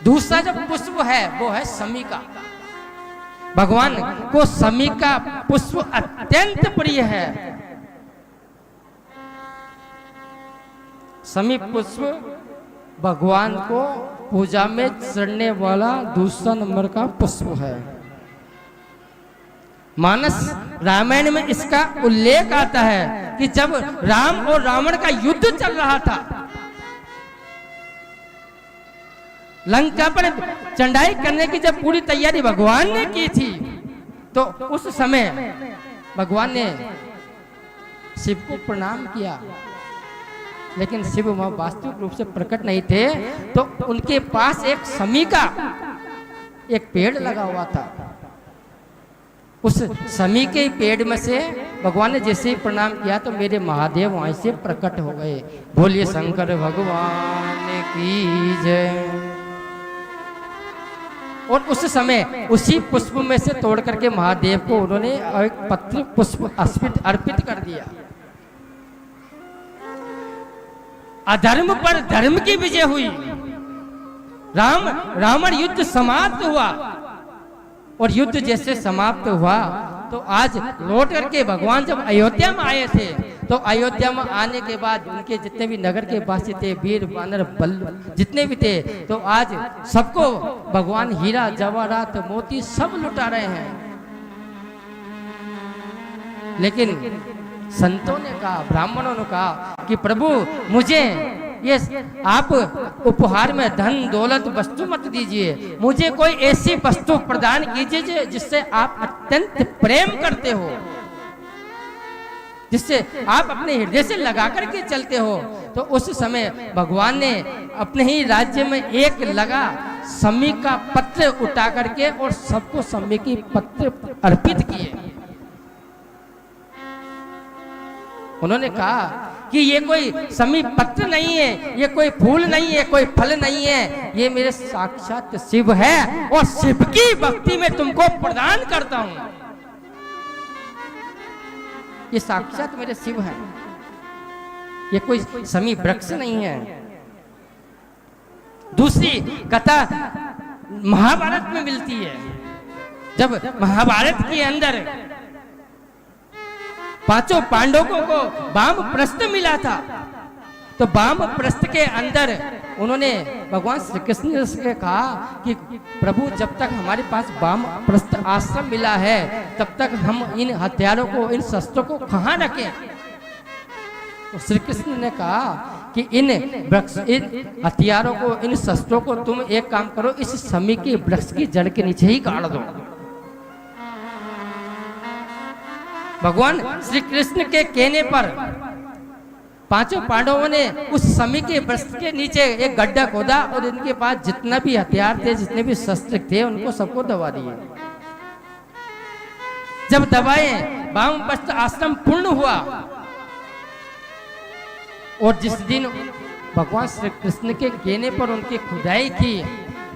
दूसरा जो पुष्प है वो है शमी का। भगवान को शमी का पुष्प अत्यंत प्रिय है। शमी पुष्प भगवान को पूजा में चढ़ने वाला दूसरा नंबर का पुष्प है। मानस रामायण में इसका उल्लेख आता है कि जब राम और रावण का युद्ध चल रहा था, लंका पर चढ़ाई करने की जब पूरी तैयारी भगवान ने की थी, तो उस समय भगवान ने शिव को प्रणाम किया, लेकिन शिव वहां वास्तविक रूप से प्रकट नहीं थे। तो उनके पास एक शमी का एक पेड़ लगा हुआ था। उस शमी के पेड़ में से भगवान ने जैसे ही प्रणाम किया तो मेरे महादेव वहीं से प्रकट हो गए। बोलिए शंकर भगवान की जय। और उस समय उसी पुष्प में से तोड़ करके महादेव को उन्होंने एक पत्र पुष्प अर्पित कर दिया। अधर्म पर धर्म की विजय हुई। रावण युद्ध समाप्त हुआ, और युद्ध जैसे समाप्त हुआ तो आज लौट करके भगवान जब अयोध्या में आए थे, तो अयोध्या में आने के बाद उनके जितने भी नगर के वासी थे, वीर वानर बल जितने भी थे, तो आज सबको भगवान हीरा जवाहरात मोती सब लुटा रहे हैं। लेकिन संतों ने कहा, ब्राह्मणों ने कहा कि प्रभु मुझे ये आप उपहार में धन दौलत वस्तु मत दीजिए, मुझे कोई ऐसी वस्तु प्रदान कीजिए जिससे आप अत्यंत प्रेम करते हो, जिससे आप अपने हृदय से लगा करके चलते हो। तो उस समय भगवान ने अपने ही राज्य में एक लगा शमी का पत्र उठा करके और सबको शमी की पत्र अर्पित किए। उन्होंने कहा कि ये कोई शमी पत्र नहीं है, ये कोई फूल नहीं है, कोई फल नहीं है, ये मेरे साक्षात शिव है, और शिव की भक्ति में तुमको प्रदान करता हूं। ये साक्षात मेरे शिव हैं, ये कोई शमी वृक्ष नहीं है। दूसरी कथा महाभारत में मिलती है। जब महाभारत के अंदर पांचों पांडवों को वाम प्रस्थ मिला था, तो वाम प्रस्थ के अंदर उन्होंने भगवान श्री कृष्ण से कहा कि प्रभु जब तक हमारे पास वाम प्रस्थ आश्रम मिला है, तब तक हम इन हथियारों को, इन शस्त्रों को कहाँ रखें। तो श्री कृष्ण ने कहा कि इन हथियारों को, इन शस्त्रों को तुम एक काम करो, इस शमी के वृक्ष की जड़ के नीचे ही गाड़ दो। भगवान श्री कृष्ण के कहने पर पांचों पांडवों ने उस शमी के वृक्ष के नीचे एक गड्ढा खोदा, और इनके पास जितना भी हथियार थे, जितने भी शस्त्र थे, उनको सबको दबा दिए। जब दबाए वामप्रस्थ आश्रम पूर्ण हुआ, और जिस दिन भगवान श्री कृष्ण के कहने पर उनकी खुदाई की,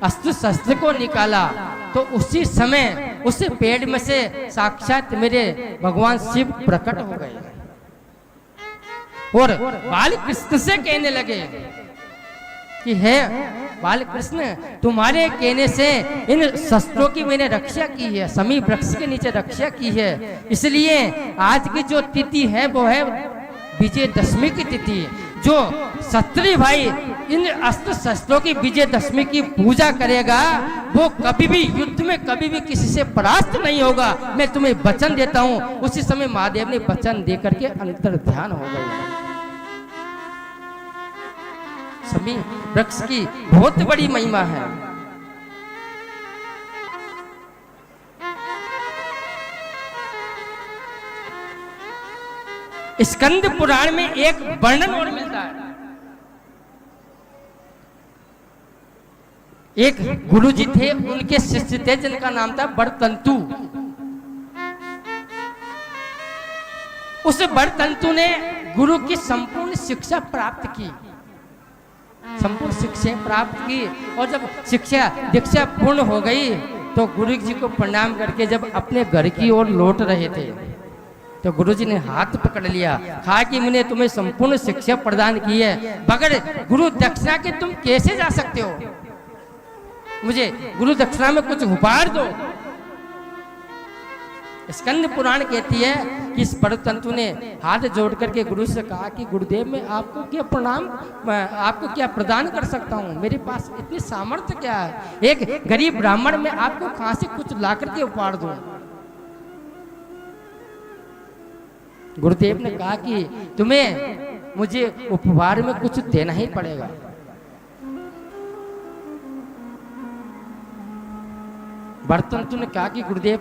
अस्त्र शस्त्र को निकाला, तो उसी समय उस पेड़ में से साक्षात मेरे भगवान शिव प्रकट हो गए, और बाल कृष्ण से कहने लगे कि हे बाल कृष्ण, तुम्हारे कहने से इन शस्त्रों की मैंने रक्षा की है, शमी वृक्ष के नीचे रक्षा की है, इसलिए आज की जो तिथि है वो है विजयदशमी की तिथि। जो क्षत्रिय भाई इन अस्त्र शस्त्रों की विजयदशमी की पूजा करेगा, वो कभी भी युद्ध में कभी भी किसी से परास्त नहीं होगा, मैं तुम्हें वचन देता हूं। उसी समय महादेव ने वचन देकर के अंतर ध्यान हो गए। शमी वृक्ष की बहुत बड़ी महिमा है। स्कंद पुराण में एक वर्णन और मिलता है। एक गुरु जी थे, उनके शिष्य थे जिनका नाम था बड़तंतु। उस बड़तंतु ने गुरु की संपूर्ण शिक्षा प्राप्त की, संपूर्ण शिक्षा प्राप्त की, और जब शिक्षा दीक्षा पूर्ण हो गई तो गुरु जी को प्रणाम करके जब अपने घर की ओर लौट रहे थे, तो गुरुजी ने हाथ पकड़ लिया, कहा कि मैंने तुम्हें संपूर्ण शिक्षा प्रदान की है, बगैर गुरु दक्षिणा के तुम कैसे जा सकते हो। मुझे गुरु दक्षिणा में कुछ उपहार दो। स्कंद पुराण कहती है कि इस परतंतु ने हाथ जोड़ करके गुरु से कहा कि गुरुदेव मैं आपको क्या आपको क्या प्रदान कर सकता हूँ, मेरे पास इतनी सामर्थ्य क्या है, एक गरीब ब्राह्मण में आपको कहां से कुछ ला करके उपहार दूं। गुरुदेव ने कहा कि तुम्हें मुझे उपहार में कुछ देना ही पड़ेगा। परतंतु ने कहा कि गुरुदेव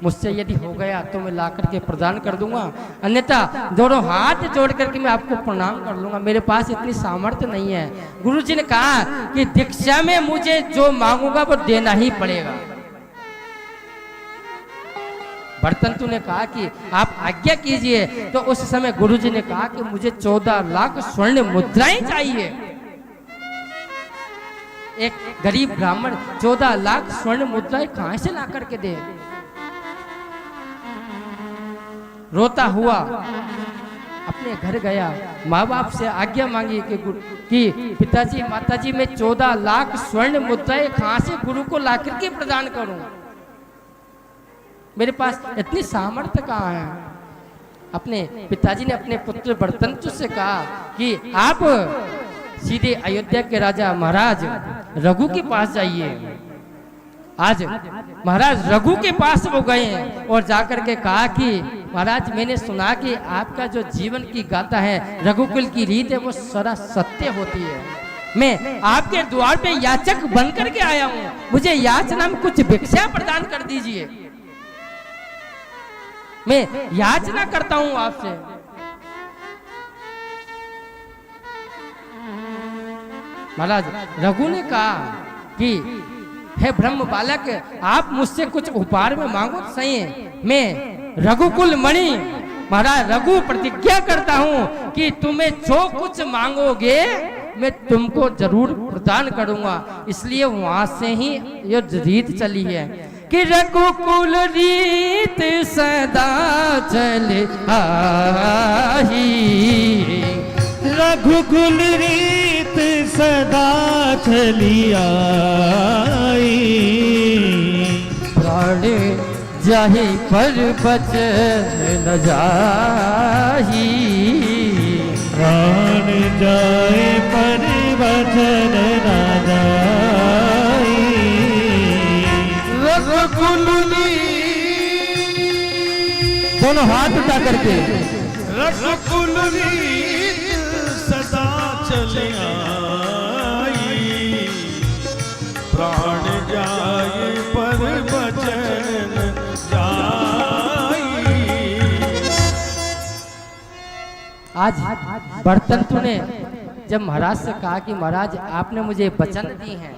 मुझसे यदि हो गया तो मैं ला करके प्रदान कर दूंगा, अन्यथा दोनों हाथ जोड़ करके मैं आपको प्रणाम कर लूंगा, मेरे पास इतनी सामर्थ्य नहीं है। गुरुजी ने कहा कि दीक्षा में मुझे जो मांगूंगा वो देना ही पड़ेगा। परतंतु ने कहा कि आप आज्ञा कीजिए। तो उस समय गुरुजी ने कहा कि मुझे 14 लाख स्वर्ण मुद्राएं चाहिए। एक गरीब ब्राह्मण 14 लाख स्वर्ण मुद्राएं कहां से ला करके दे। रोता हुआ अपने घर गया, माँ बाप से आज्ञा मांगी कि पिताजी माताजी मैं 14 लाख स्वर्ण मुद्राएं कहां से गुरु को ला करके प्रदान करूं, मेरे पास इतनी सामर्थ्य कहाँ है। अपने पिताजी ने अपने पुत्र परतंतु से कहा कि आप सीधे अयोध्या के राजा महाराज रघु के पास जाइए। आज महाराज रघु के पास वो गए और जाकर के कहा कि महाराज मैंने सुना कि आपका जो जीवन की गाथा है, रघुकुल की रीत है, वो सारा सत्य होती है। मैं आपके द्वार पे याचक बन करके आया हूँ, मुझे याचना में कुछ भिक्षा प्रदान कर दीजिए, मैं याचना करता हूं आपसे। महाराज रघु ने कहा कि हे ब्रह्म बालक, आप मुझसे कुछ उपहार में मांगो तो सही है, मैं रघुकुल मणि महाराज रघु प्रतिज्ञा करता हूं कि तुम्हें जो कुछ मांगोगे मैं तुमको जरूर प्रदान करूंगा। इसलिए वहां से ही ये रीत चली है कि रघुकुल रीत सदा चले आई, रघुकुल रीत सदा चली आई, प्राण जाहि पर बचन न जाहि, प्राण जाए पर बचन न जाई, रघुकुल दोनों हाथ उठा करके रघुकुल रीत सदा चली आई, प्राण जाए पर बचन जाई। आज परतंतु ने जब महाराज से कहा कि महाराज आपने मुझे वचन दी हैं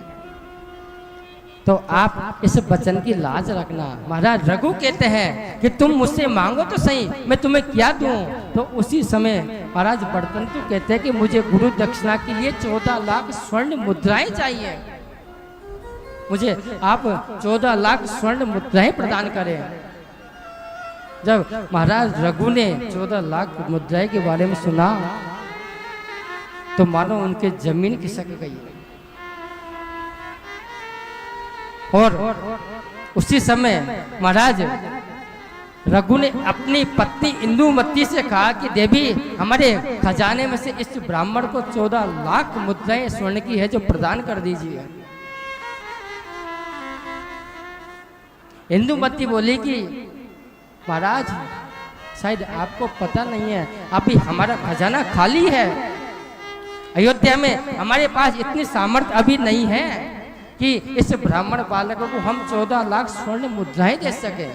तो आप इस वचन की लाज रखना। महाराज रघु कहते हैं कि तुम मुझसे मांगो तो सही, मैं तुम्हें क्या दूं। तो उसी समय महाराज परतंतु कहते हैं कि मुझे गुरु दक्षिणा के लिए 14 लाख स्वर्ण मुद्राएं चाहिए, मुझे आप 14 लाख स्वर्ण मुद्राएं प्रदान करें। जब महाराज रघु ने 14 लाख मुद्राएं के बारे में सुना तो मानो उनके जमीन खिसक गई। और उसी समय महाराज रघु ने अपनी पत्नी इंदुमती से कहा कि देवी हमारे खजाने में से इस ब्राह्मण को 14 लाख मुद्राएं स्वर्ण की है जो प्रदान कर दीजिए। इंदुमती बोली कि महाराज शायद आपको पता नहीं है, अभी हमारा खजाना खाली है, अयोध्या में हमारे पास इतनी सामर्थ्य अभी नहीं है कि इस ब्राह्मण बालक को हम 14 लाख स्वर्ण मुद्राएं दे सके।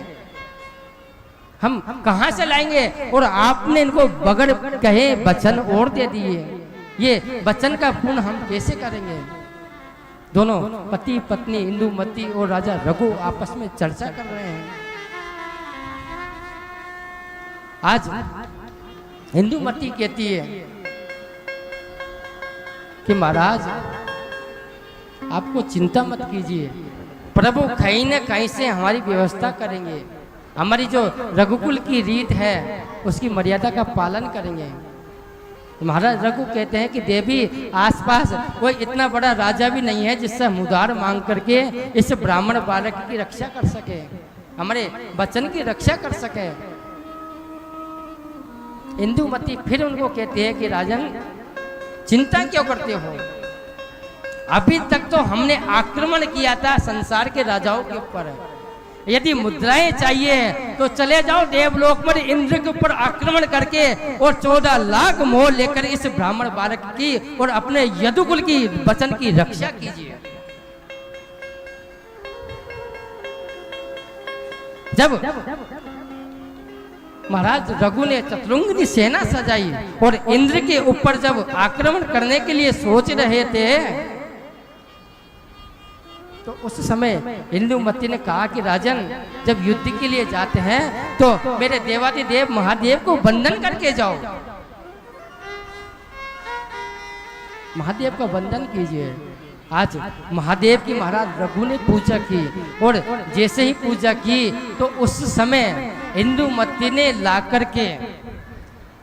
हम कहां से लाएंगे, और आपने इनको बगैर कहे वचन और दे दिए, ये वचन का पूर्ण हम कैसे करेंगे। दोनों पति पत्नी इंदुमती और राजा रघु आपस में चर्चा कर रहे हैं। आज इंदुमती कहती है कि महाराज आपको चिंता मत कीजिए, प्रभु कहीं न कहीं से हमारी व्यवस्था करेंगे, हमारी जो रघुकुल की रीत है उसकी मर्यादा का पालन करेंगे। महाराज रघु कहते हैं कि देवी आसपास पास कोई इतना बड़ा राजा भी नहीं है जिससे हम उधार मांग करके इस ब्राह्मण बालक की रक्षा कर सके, हमारे वचन की रक्षा कर सके। इंदुमती फिर उनको कहते हैं कि राजन, चिंता क्यों करते हो? अभी तक तो हमने आक्रमण किया था संसार के राजाओं के ऊपर। यदि मुद्राएं चाहिए तो चले जाओ देवलोक पर, इंद्र के ऊपर आक्रमण करके और 14 लाख मोह लेकर इस ब्राह्मण बालक की और अपने यदुकुल की वचन की रक्षा कीजिए। जब महाराज रघु ने चतुरंगिनी सेना सजाई और इंद्र के ऊपर जब आक्रमण करने के लिए सोच रहे थे, तो उस समय इंदुमती ने कहा कि राजन, जब युद्ध के लिए जाते हैं तो मेरे देवादिदेव महादेव को वंदन करके जाओ, महादेव का वंदन कीजिए। आज महादेव की महाराज रघु ने पूजा की और जैसे ही पूजा की तो उस समय इंदुमती ने ला करके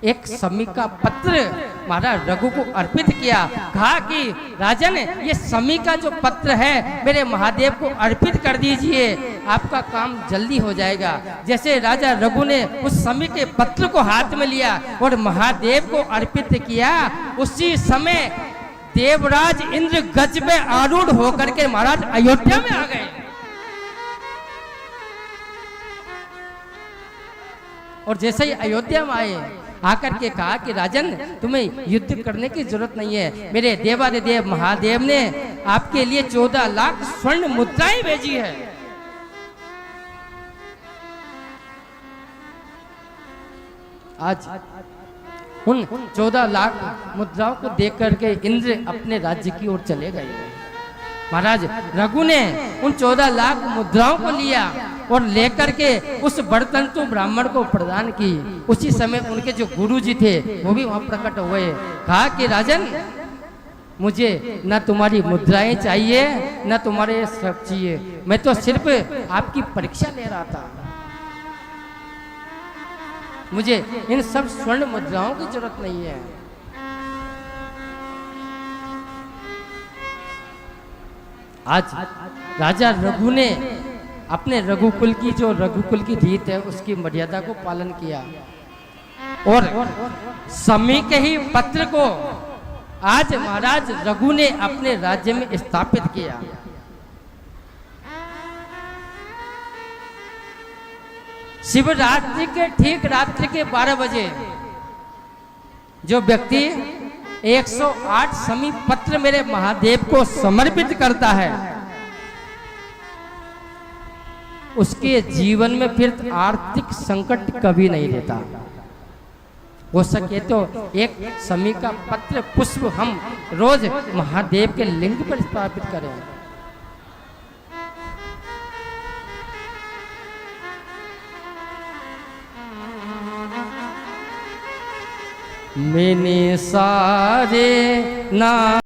एक समी का पत्र महाराज रघु को अर्पित किया। कहा कि राजन, ये समी का जो पत्र है मेरे महादेव को अर्पित कर दीजिए, आपका काम जल्दी हो जाएगा। जैसे राजा रघु ने उस समी के पत्र को हाथ में लिया और महादेव को अर्पित किया, उसी समय देवराज इंद्र गज में आरूढ़ होकर के महाराज अयोध्या में आ गए। और जैसे ही अयोध्या में आए, आकर के कहा कि राजन, तुम्हें युद्ध करने की जरूरत नहीं है, मेरे देवादिदेव महादेव ने आपके लिए 14 लाख स्वर्ण मुद्राएं भेजी है। आज उन 14 लाख मुद्राओं को देख करके इंद्र अपने राज्य की ओर चले गए। महाराज रघु ने उन 14 लाख मुद्राओं को लिया और लेकर के उस बड़तंतु ब्राह्मण को प्रदान की। उसी समय उनके जो गुरुजी थे वो भी वहां प्रकट हुए। कहा कि राजन, मुझे न तुम्हारी मुद्राएं चाहिए न तुम्हारे सब चाहिए, मैं तो सिर्फ आपकी परीक्षा ले रहा था, मुझे इन सब स्वर्ण मुद्राओं की जरूरत नहीं है। आज राजा रघु ने अपने रघुकुल की जो रघुकुल की रीत है उसकी मर्यादा को पालन किया और समी के ही पत्र को आज महाराज रघु ने अपने राज्य में स्थापित किया। शिवरात्रि के ठीक रात्रि के 12 बजे जो व्यक्ति 108 समी पत्र मेरे महादेव को समर्पित करता है, उसके जीवन में फिर आर्थिक संकट कभी नहीं रहता। हो सके तो एक समी का पत्र पुष्प हम रोज महादेव के लिंग पर स्थापित करें। मैंने सारे ना